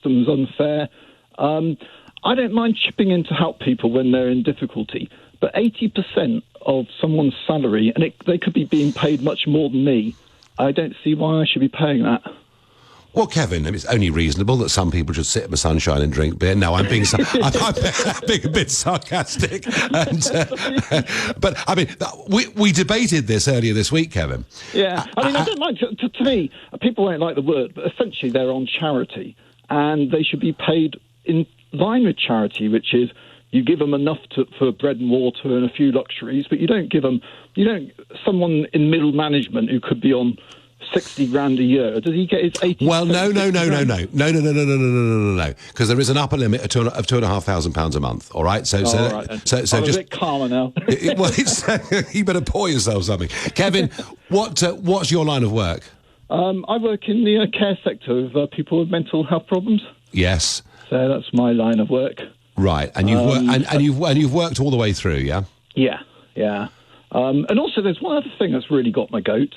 system's unfair. I don't mind chipping in to help people when they're in difficulty, but 80% of someone's salary, and they could be being paid much more than me, I don't see why I should be paying that. Well, Kevin, it's only reasonable that some people should sit in the sunshine and drink beer. No, I'm being I'm being a bit sarcastic. But, I mean, we debated this earlier this week, Kevin. Yeah, I mean, I don't mind. To me, people won't like the word, but essentially they're on charity, and they should be paid in line with charity, which is you give them enough for bread and water and a few luxuries, but you don't give them, someone in middle management who could be on 60 grand a year, does he get his 80? Well, no, because there is an upper limit of £2,500 a month. All right, so I'm just a bit calmer now. Well, you better pour yourself something, Kevin. What's your line of work? I work in the care sector of people with mental health problems. Yes. So that's my line of work. Right, and you've worked all the way through, yeah. Yeah. And also, there's one other thing that's really got my goat,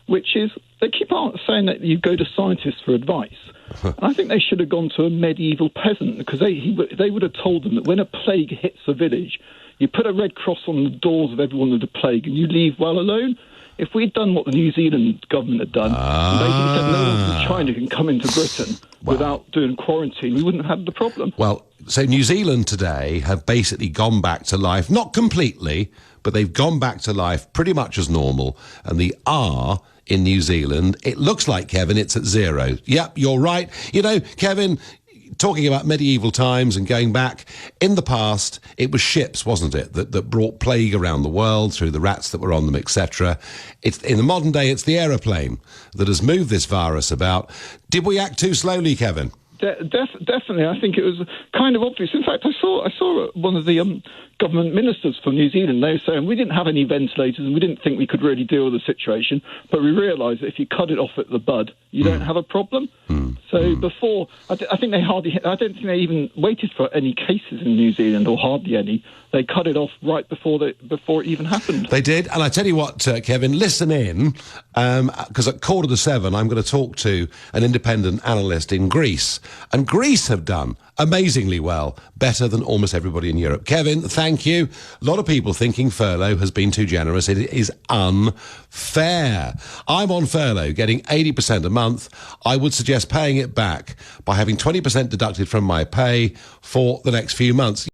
which is they keep on saying that you go to scientists for advice. And I think they should have gone to a medieval peasant, because they would have told them that when a plague hits a village, you put a red cross on the doors of everyone with the plague and you leave well alone. If we'd done what the New Zealand government had done, basically said no one from China can come into Britain without doing quarantine, we wouldn't have had the problem. Well, so New Zealand today have basically gone back to life, not completely, but they've gone back to life pretty much as normal. And the R in New Zealand, it looks like, Kevin, it's at 0. Yep, you're right. Kevin, talking about medieval times and going back, in the past, it was ships, wasn't it, that brought plague around the world through the rats that were on them, etc. In the modern day, it's the aeroplane that has moved this virus about. Did we act too slowly, Kevin? Definitely. I think it was kind of obvious. In fact, I saw one of the government ministers from New Zealand. They were saying we didn't have any ventilators and we didn't think we could really deal with the situation, but we realised that if you cut it off at the bud, you don't have a problem. So before, I think I don't think they even waited for any cases in New Zealand, or hardly any. They cut it off right before it even happened. They did, and I tell you what, Kevin, listen in, because at 6:45 I'm going to talk to an independent analyst in Greece, and Greece have done amazingly well, better than almost everybody in Europe. Kevin, thank you. A lot of people thinking furlough has been too generous. It is unfair. I'm on furlough, getting 80% a month. I would suggest paying it back by having 20% deducted from my pay for the next few months.